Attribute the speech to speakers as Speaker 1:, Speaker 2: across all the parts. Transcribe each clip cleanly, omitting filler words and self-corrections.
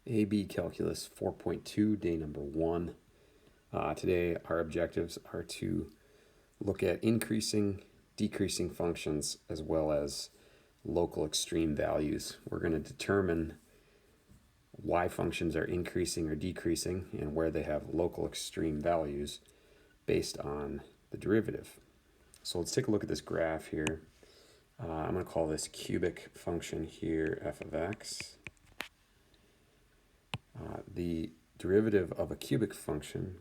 Speaker 1: AB Calculus 4.2, day number 1. Today our objectives are to look at increasing, decreasing functions as well as local extreme values. We're going to determine why functions are increasing or decreasing and where they have local extreme values based on the derivative. So let's take a look at this graph here. I'm going to call this cubic function here f of x. The derivative of a cubic function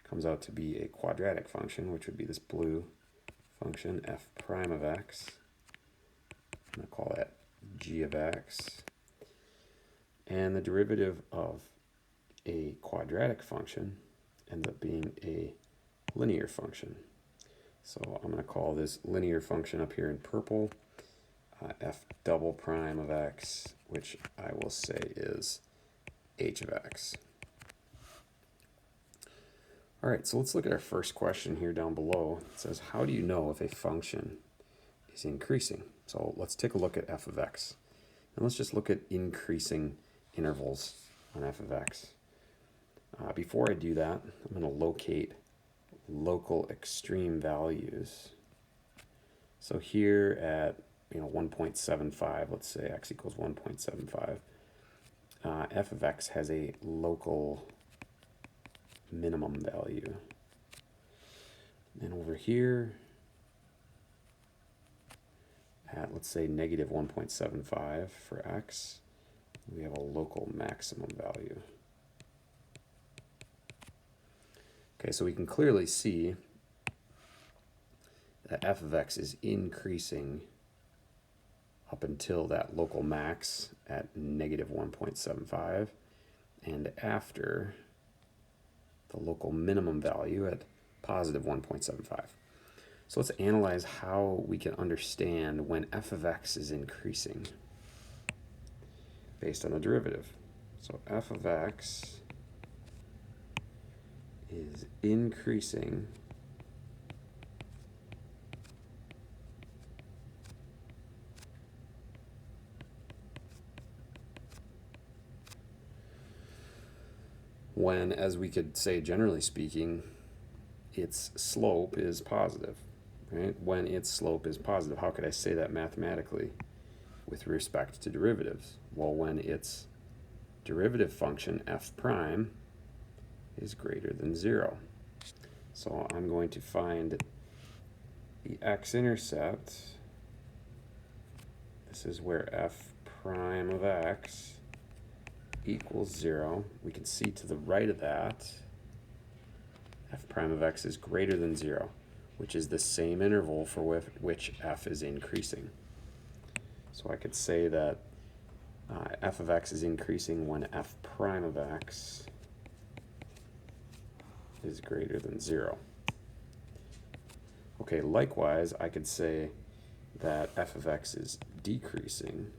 Speaker 1: comes out to be a quadratic function, which would be this blue function, f prime of x. I'm going to call that g of x. And the derivative of a quadratic function ends up being a linear function. So I'm going to call this linear function up here in purple f double prime of x, which I will say is h of x. All right, so let's look at our first question here down below. It says, how do you know if a function is increasing? So let's take a look at f of x. And let's just look at increasing intervals on f of x. Before I do that, I'm going to locate local extreme values. So here at 1.75, let's say x equals 1.75, f of x has a local minimum value. And over here at, let's say, negative 1.75 for x, we have a local maximum value. Okay, so we can clearly see that f of x is increasing up until that local max at negative 1.75 and after the local minimum value at positive 1.75. So let's analyze how we can understand when f of x is increasing based on the derivative. So f of x is increasing when, as we could say generally speaking, its slope is positive, right? When its slope is positive, how could I say that mathematically with respect to derivatives? Well, when its derivative function f prime is greater than 0. So I'm going to find the x-intercept. This is where f prime of x equals 0. We can see to the right of that, f prime of x is greater than 0, which is the same interval for which f is increasing. So I could say that f of x is increasing when f prime of x is greater than 0. Okay, likewise, I could say that f of x is decreasing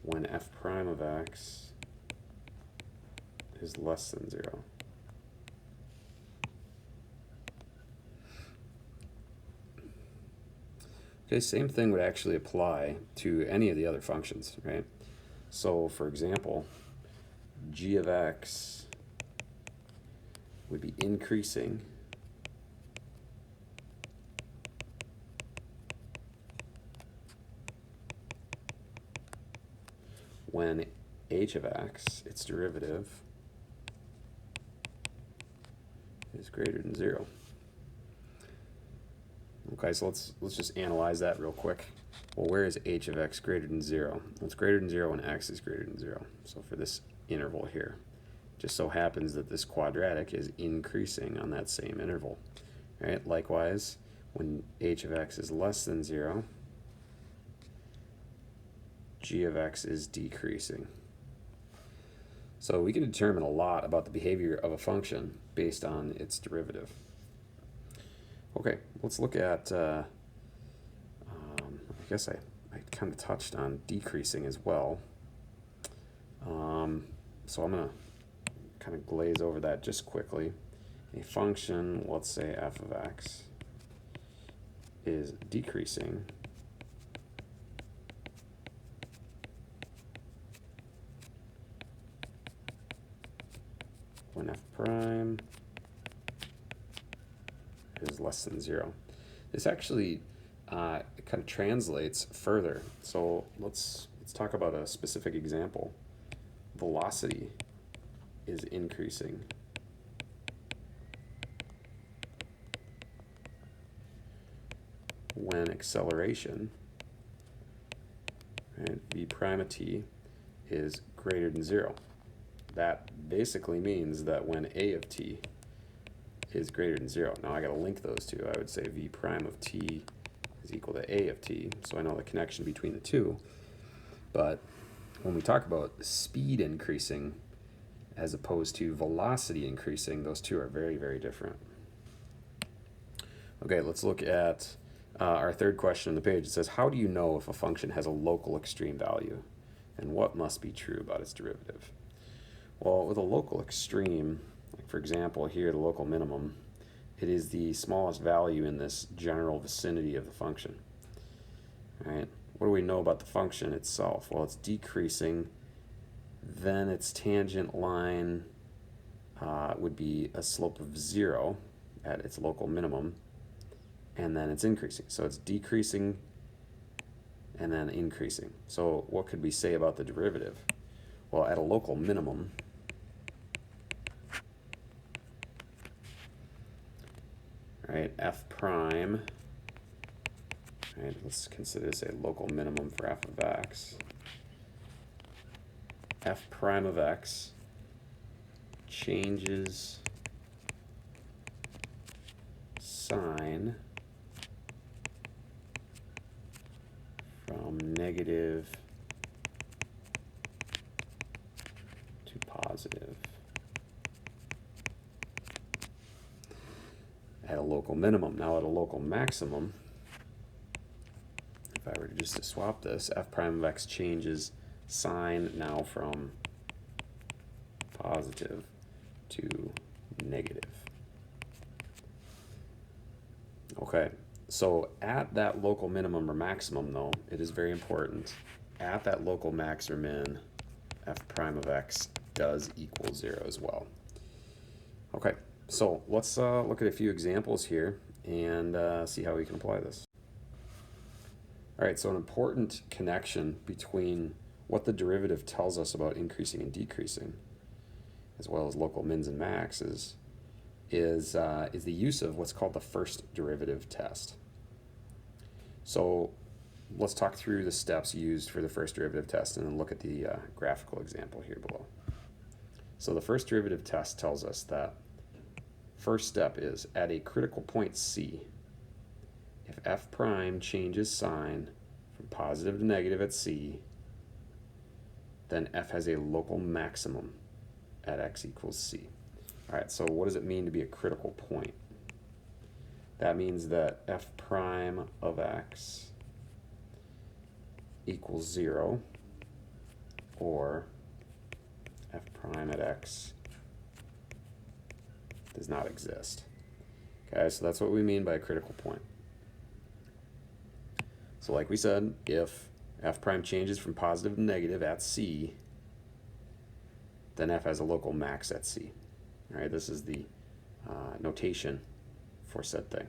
Speaker 1: when f prime of x is less than 0. Okay, same thing would actually apply to any of the other functions, right? So for example, g of x would be increasing when h of x, its derivative, is greater than 0. Okay, so let's just analyze that real quick. Well, where is h of x greater than 0? Well, it's greater than 0 when x is greater than 0. So for this interval here, just so happens that this quadratic is increasing on that same interval. Right? Likewise, when h of x is less than 0, g of x is decreasing. So we can determine a lot about the behavior of a function based on its derivative. Okay, let's look at, I guess I kind of touched on decreasing as well. So I'm going to kind of glaze over that just quickly. A function, let's say f of x, is decreasing prime is less than 0. This actually kind of translates further. So let's talk about a specific example. Velocity is increasing when acceleration, right, v prime of t, is greater than 0. That basically means that when a of t is greater than 0. Now I got to link those two. I would say v prime of t is equal to a of t, so I know the connection between the two. But when we talk about speed increasing as opposed to velocity increasing, those two are very, very different. Okay, let's look at our third question on the page. It says, how do you know if a function has a local extreme value, and what must be true about its derivative? Well, with a local extreme, like for example here, the local minimum, it is the smallest value in this general vicinity of the function. All right, what do we know about the function itself? Well, it's decreasing, then its tangent line would be a slope of 0 at its local minimum, and then it's increasing. So it's decreasing and then increasing. So what could we say about the derivative? Well, at a local minimum, right, f prime, right, let's consider this a local minimum for f of x. F prime of x changes sign from negative to positive at a local minimum. Now at a local maximum, if I were just to swap this, f prime of x changes sign now from positive to negative. Okay, so at that local minimum or maximum though, it is very important, at that local max or min, f prime of x does equal 0 as well. Okay, so let's look at a few examples here and see how we can apply this. All right, so an important connection between what the derivative tells us about increasing and decreasing, as well as local mins and maxes, is the use of what's called the first derivative test. So let's talk through the steps used for the first derivative test and then look at the graphical example here below. So the first derivative test tells us that first step is at a critical point C, if f prime changes sign from positive to negative at C, then f has a local maximum at x equals c. All right, so what does it mean to be a critical point? That means that f prime of x equals 0, or f prime at x does not exist. Okay, so that's what we mean by a critical point. So like we said, if f prime changes from positive to negative at c, then f has a local max at c. All right, this is the notation for said thing.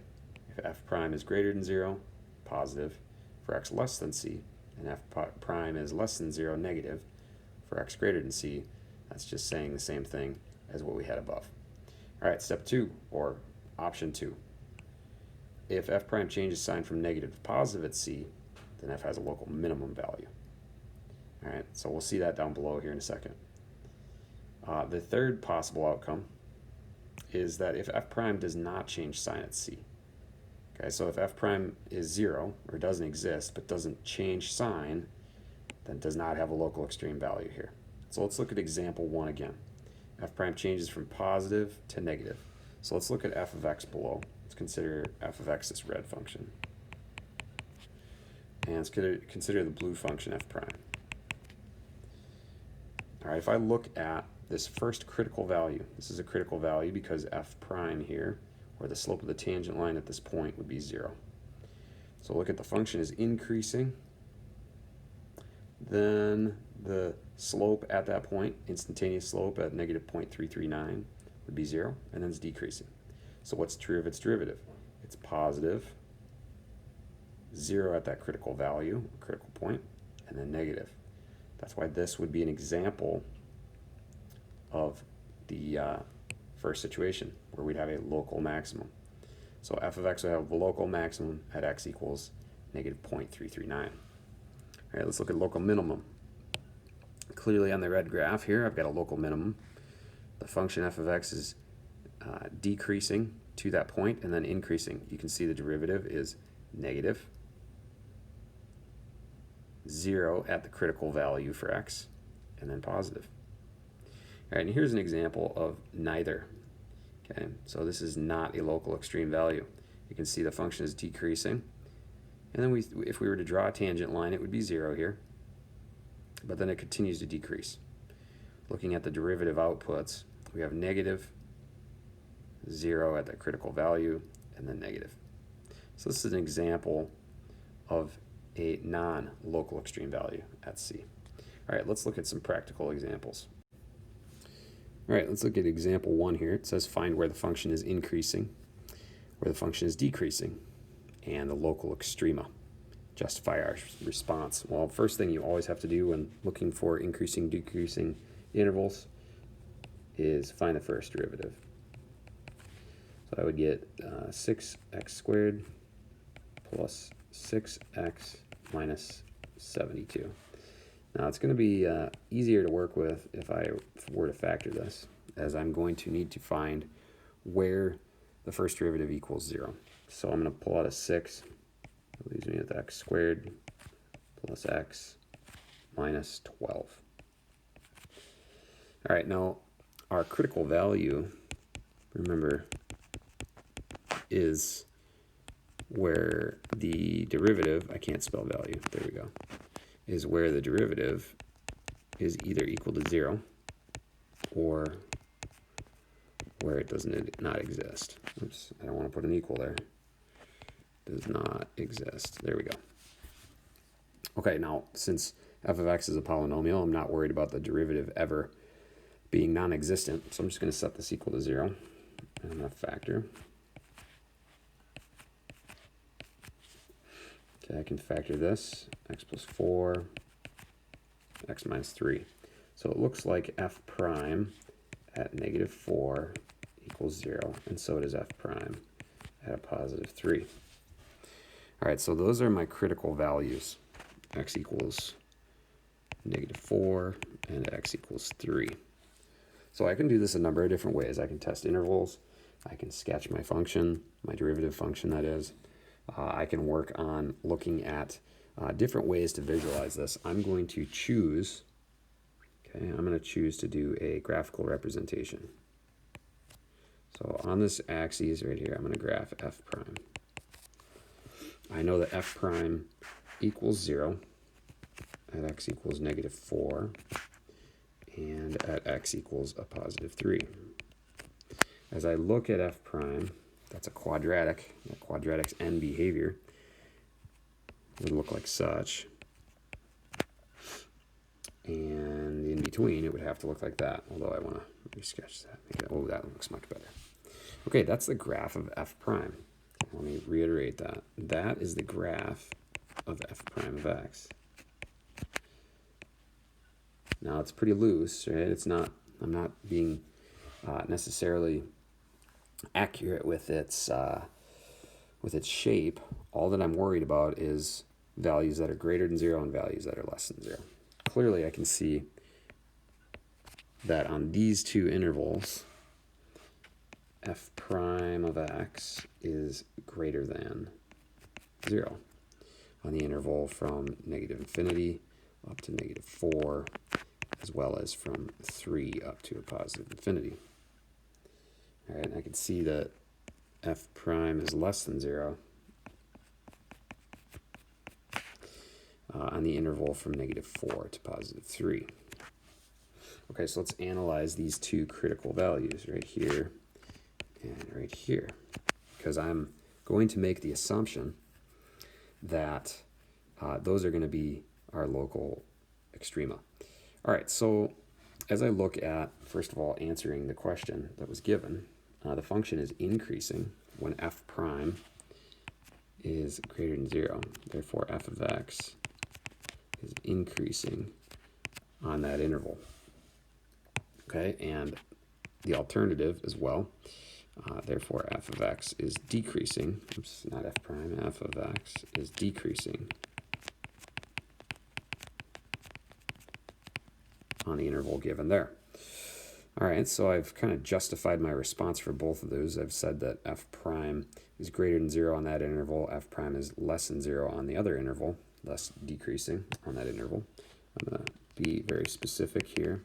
Speaker 1: If f prime is greater than 0, positive, for x less than c, and f prime is less than 0, negative, for x greater than c, that's just saying the same thing as what we had above. All right, step 2, or option 2. If f prime changes sign from negative to positive at c, then f has a local minimum value. All right, so we'll see that down below here in a second. The third possible outcome is that if f prime does not change sign at c. Okay, so if f prime is 0, or doesn't exist, but doesn't change sign, then does not have a local extreme value here. So let's look at example 1 again. F prime changes from positive to negative. So let's look at f of x below. Let's consider f of x this red function. And let's consider the blue function f prime. All right, if I look at this first critical value, this is a critical value because f prime here, or the slope of the tangent line at this point, would be 0. So look at the function is increasing. Then the slope at that point, instantaneous slope at negative 0.339, would be 0, and then it's decreasing. So what's true of its derivative? It's positive 0 at that critical value, critical point, and then negative. That's why this would be an example of the first situation where we'd have a local maximum. So f of x would have the local maximum at x equals negative 0.339. All right, let's look at local minimum. Clearly on the red graph here, I've got a local minimum. The function f of x is decreasing to that point and then increasing. You can see the derivative is negative 0 at the critical value for x, and then positive. All right, and here's an example of neither. Okay, so this is not a local extreme value. You can see the function is decreasing, and then if we were to draw a tangent line, it would be 0 here, but then it continues to decrease. Looking at the derivative outputs, we have negative 0 at the critical value, and then negative. So this is an example of a non-local extreme value at C. All right, let's look at some practical examples. All right, let's look at example 1 here. It says find where the function is increasing, where the function is decreasing, and the local extrema. Justify our response. Well, first thing you always have to do when looking for increasing, decreasing intervals is find the first derivative. So I would get 6x squared plus 6x minus 72. Now it's going to be easier to work with if I were to factor this, as I'm going to need to find where the first derivative equals 0. So I'm going to pull out a 6. That leaves me with x squared plus x minus 12. All right, now our critical value, remember, is where the derivative, I can't spell value, there we go, is where the derivative is either equal to 0 or where it does not exist. Oops, I don't want to put an equal there. Does not exist. There we go. Okay, now since f of x is a polynomial, I'm not worried about the derivative ever being non-existent, so I'm just going to set this equal to 0. And I'm going to factor. Okay, I can factor this, x plus 4, x minus 3. So it looks like f prime at negative 4 equals 0, and so does f prime at a positive 3. All right, so those are my critical values. X equals negative 4 and x equals 3. So I can do this a number of different ways. I can test intervals. I can sketch my function, my derivative function that is. I can work on looking at different ways to visualize this. I'm going to choose, I'm going to choose to do a graphical representation. So on this axis right here, I'm going to graph f prime. I know that f prime equals 0 at x equals negative 4 and at x equals a positive 3. As I look at f prime, that's a quadratic. That quadratic's end behavior would look like such. And in between, it would have to look like that, although I want to resketch that. Oh, that looks much better. Okay, that's the graph of f prime. Let me reiterate that. That is the graph of f prime of x. Now it's pretty loose, right? It's not. I'm not being necessarily accurate with its shape. All that I'm worried about is values that are greater than 0 and values that are less than 0. Clearly, I can see that on these two intervals, f prime of x is greater than 0. On the interval from negative infinity up to negative 4, as well as from 3 up to a positive infinity. All right, and I can see that f prime is less than 0 on the interval from negative 4 to positive 3. Okay, so let's analyze these two critical values right here and right here, because I'm going to make the assumption that those are going to be our local extrema. All right, so as I look at, first of all, answering the question that was given, the function is increasing when f prime is greater than 0. Therefore, f of x is increasing on that interval. Okay, and the alternative as well. Therefore, f of x is decreasing. Oops, not f prime. F of x is decreasing on the interval given there. All right, so I've kind of justified my response for both of those. I've said that f prime is greater than 0 on that interval. F prime is less than 0 on the other interval, thus decreasing on that interval. I'm going to be very specific here.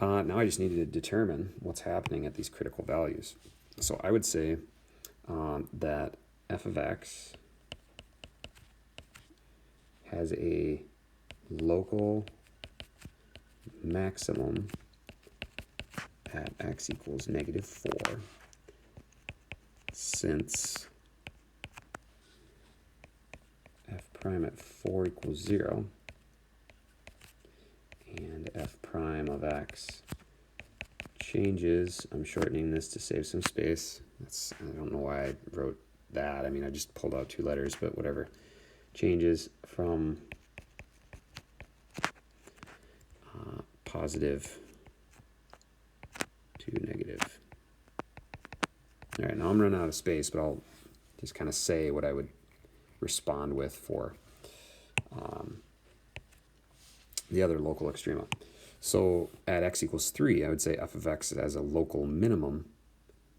Speaker 1: Now I just need to determine what's happening at these critical values. So I would say that f of x has a local maximum at x equals -4, since f prime at 4 equals 0 and f prime of x changes. I'm shortening this to save some space. I don't know why I wrote that. I mean, I just pulled out 2 letters, but whatever. Changes from positive to negative. All right, now I'm running out of space, but I'll just kind of say what I would respond with for the other local extrema. So at x equals 3, I would say f of x has a local minimum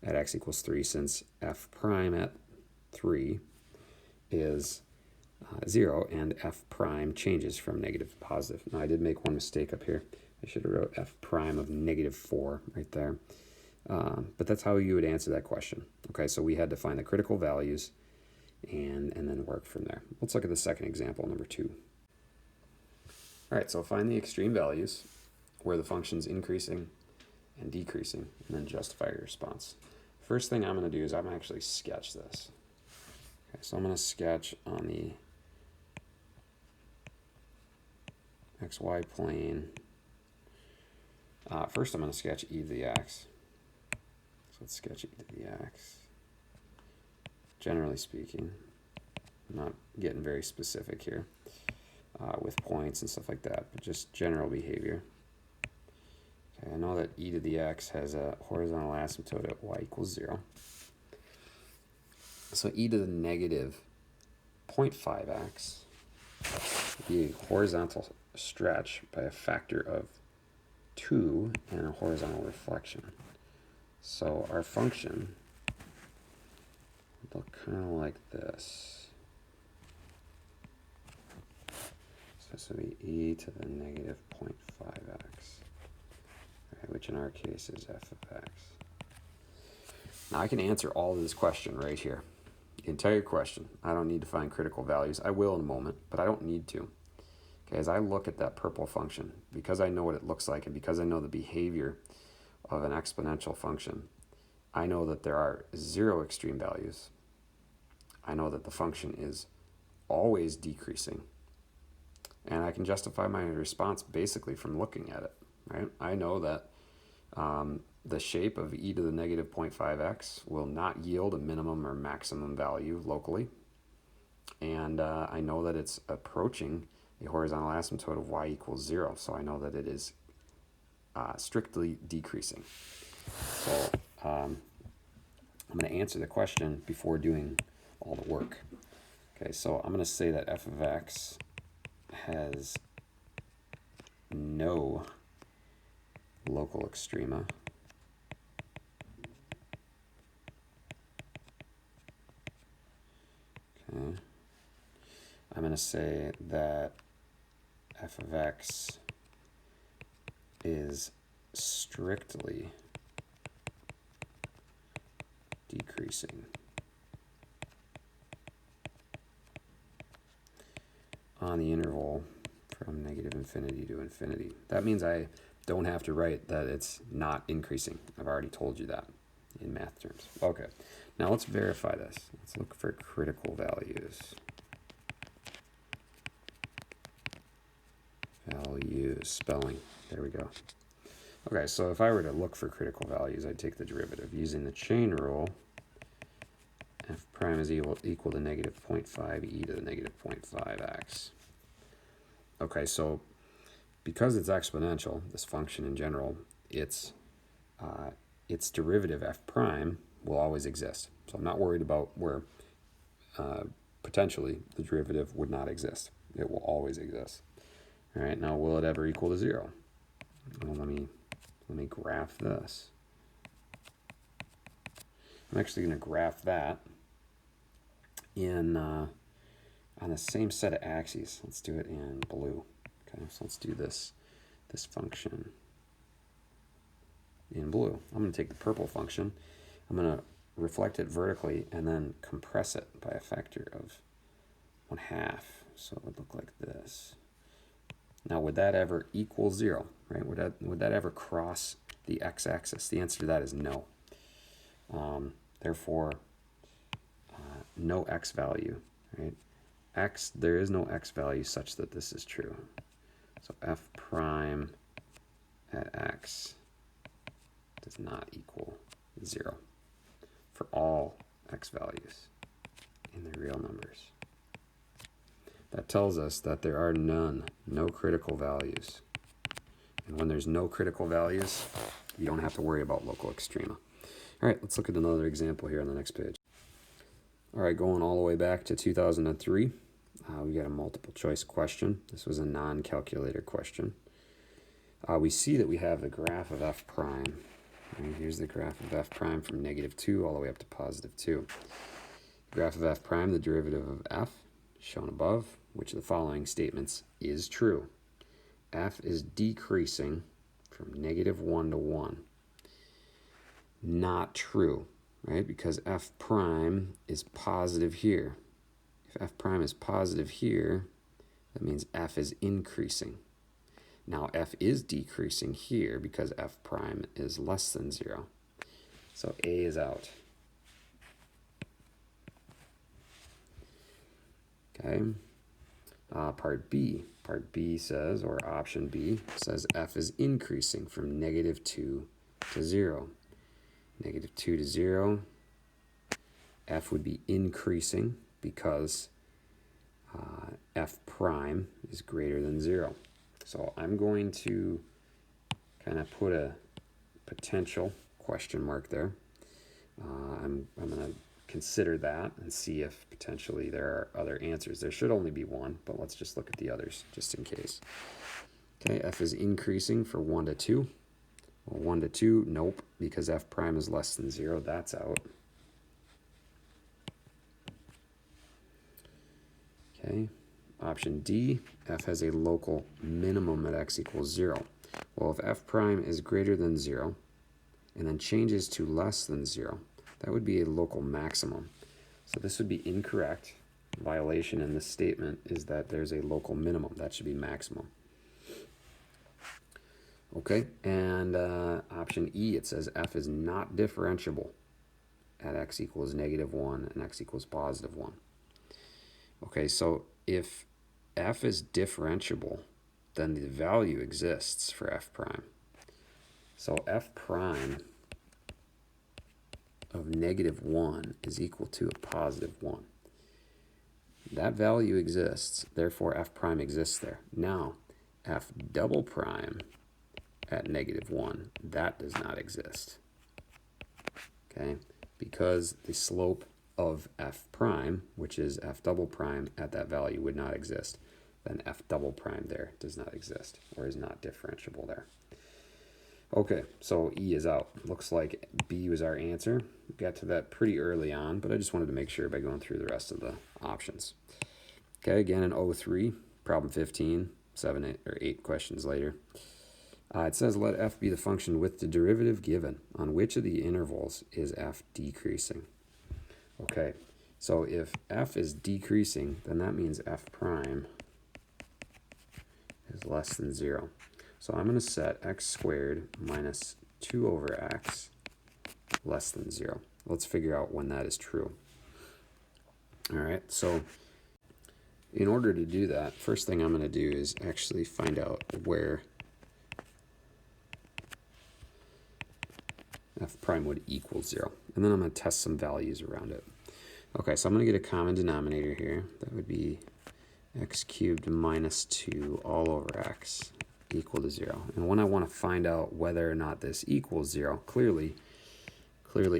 Speaker 1: at x equals 3, since f prime at 3 is 0, and f prime changes from negative to positive. Now I did make one mistake up here. I should have wrote f prime of -4 right there. But that's how you would answer that question. Okay, so we had to find the critical values and then work from there. Let's look at the second example, number 2. All right, so find the extreme values where the function's increasing and decreasing, and then justify your response. First thing I'm going to do is I'm going to actually sketch this. Okay, so I'm going to sketch on the xy plane. First I'm going to sketch e to the x. So let's sketch e to the x. Generally speaking, I'm not getting very specific here with points and stuff like that, but just general behavior. Okay, I know that e to the x has a horizontal asymptote at y equals 0. So e to the negative 0.5x would be a horizontal stretch by a factor of 2 and a horizontal reflection. So our function would look kind of like this. So this would be e to the negative 0.5x, right, which in our case is f of x. Now I can answer all of this question right here. The entire question. I don't need to find critical values. I will in a moment, but I don't need to. Okay, as I look at that purple function, because I know what it looks like and because I know the behavior of an exponential function, I know that there are 0 extreme values. I know that the function is always decreasing. And I can justify my response basically from looking at it. Right? I know that the shape of e to the negative 0.5x will not yield a minimum or maximum value locally. And I know that it's approaching a horizontal asymptote of y equals 0. So I know that it is strictly decreasing. So I'm going to answer the question before doing all the work. Okay, so I'm going to say that f of x has no local extrema. Okay. I'm going to say that f of x is strictly decreasing on the interval from negative infinity to infinity. That means I don't have to write that it's not increasing. I've already told you that in math terms. Okay, now let's verify this. Let's look for critical values. values, spelling. There we go. Okay, so if I were to look for critical values, I'd take the derivative. Using the chain rule, f prime is equal to negative 0.5 e to the negative 0.5x. Okay, so because it's exponential, this function in general, its derivative f prime will always exist. So I'm not worried about where potentially the derivative would not exist. It will always exist. All right, now will it ever equal to 0? Well, let me graph this. I'm actually going to graph that in on the same set of axes. Let's do it in blue. Okay, so let's do this function in blue. I'm going to take the purple function. I'm going to reflect it vertically and then compress it by a factor of 1/2. So it would look like this. Now, would that ever equal 0? Right? Would that ever cross the x-axis? The answer to that is no. Therefore, no x value. Right? There is no x value such that this is true. So f prime at x does not equal 0 for all x values in the real numbers. That tells us that there are no critical values. And when there's no critical values, you don't have to worry about local extrema. All right, let's look at another example here on the next page. All right, going all the way back to 2003, we got a multiple choice question. This was a non-calculator question. We see that we have the graph of f prime. Right, here's the graph of f prime from -2 all the way up to +2. Graph of f prime, the derivative of f, shown above. Which of the following statements is true? F is decreasing from -1 to 1. Not true, right? Because f prime is positive here. If f prime is positive here, that means f is increasing. Now f is decreasing here because f prime is less than 0. So A is out. Okay. Part B says, or option B says f is increasing from -2 to 0. -2 to 0, f would be increasing because f prime is greater than 0. So I'm going to kind of put a potential question mark there. I'm going to consider that and see if potentially there are other answers. There should only be one, but let's just look at the others just in case. Okay, f is increasing for 1 to 2. Well, 1 to 2, nope, because f prime is less than 0. That's out. Okay, option D, f has a local minimum at x equals 0. Well, if f prime is greater than 0 and then changes to less than 0, that would be a local maximum. So this would be incorrect. Violation in this statement is that there's a local minimum. That should be maximum. Okay, and option E, it says f is not differentiable at x equals -1 and x equals +1. Okay, so if f is differentiable, then the value exists for f prime. So f prime of -1 is equal to a +1. That value exists, therefore f prime exists there. Now, f double prime at -1, that does not exist. Okay, because the slope of f prime, which is f double prime at that value, would not exist. Then f double prime there does not exist, or is not differentiable there. Okay, so E is out. Looks like B was our answer. We got to that pretty early on, but I just wanted to make sure by going through the rest of the options. Okay, again in 03, problem 15, 8 questions later. It says let f be the function with the derivative given. On which of the intervals is f decreasing? Okay, so if f is decreasing, then that means f prime is less than 0. So I'm going to set x squared minus 2 over x less than 0. Let's figure out when that is true. All right, so In order to do that, first thing I'm going to do is actually find out where f prime would equal 0. And then I'm going to test some values around it. Okay, so I'm going to get a common denominator here. That would be x cubed minus 2 all over x equal to 0. And when I want to find out whether or not this equals 0, clearly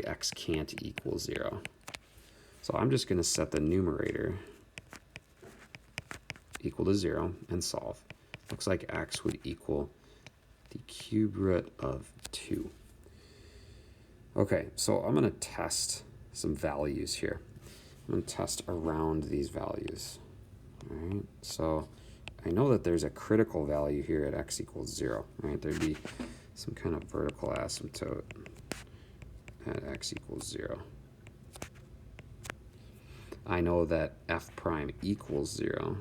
Speaker 1: x can't equal 0. So I'm just going to set the numerator equal to 0 and solve. Looks like x would equal the cube root of 2. Okay, so I'm going to test some values here. I'm going to test around these values. All right, so I know that there's a critical value here at x equals 0. Right, there'd be some kind of vertical asymptote at x equals 0. I know that f prime equals 0.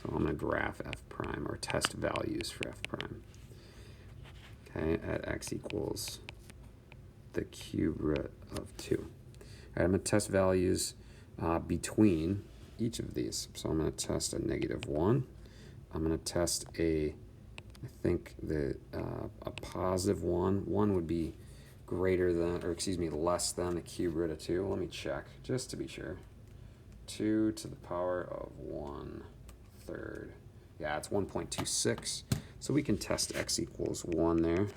Speaker 1: So I'm going to graph f prime or test values for f prime. Okay, at x equals the cube root of 2. All right, I'm going to test values between each of these. So I'm going to test a -1. I'm going to test I think a positive 1. 1 would be greater than, or excuse me, less than the cube root of 2. Let me check just to be sure. 2 to the power of 1/3. Yeah, it's 1.26. So we can test x equals 1 there.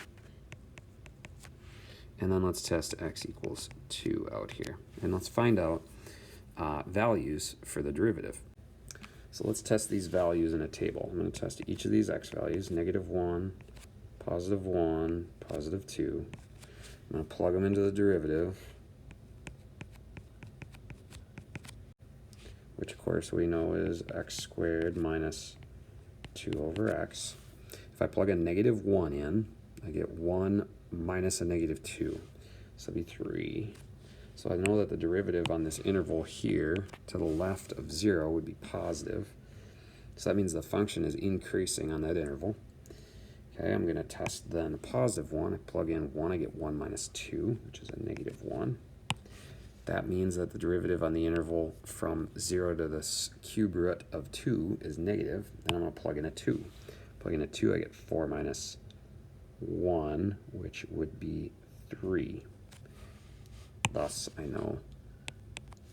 Speaker 1: And then let's test x equals 2 out here. And let's find out values for the derivative. So let's test these values in a table. I'm going to test each of these x values, -1, +1, +2. I'm going to plug them into the derivative, which of course we know is x squared minus 2 over x. If I plug a -1 in, I get 1 minus a -2. So that'd be 3. So I know that the derivative on this interval here to the left of 0 would be positive. So that means the function is increasing on that interval. Okay, I'm going to test then a positive 1. I plug in 1, I get 1 minus 2, which is a -1. That means that the derivative on the interval from 0 to the cube root of 2 is negative. And I'm going to plug in a 2. Plug in a 2, I get 4 minus 1, which would be 3. Thus, I know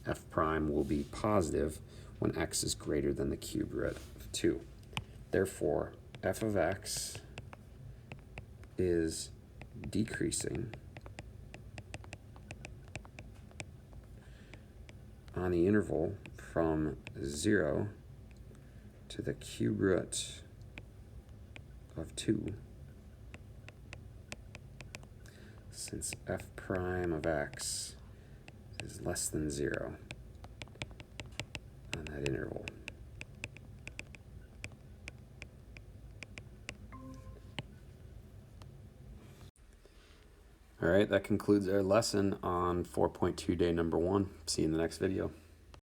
Speaker 1: f prime will be positive when x is greater than the cube root of 2. Therefore, f of x is decreasing on the interval from 0 to the cube root of 2, since f prime of x is less than 0 on that interval. All right, that concludes our lesson on 4.2 day number 1. See you in the next video.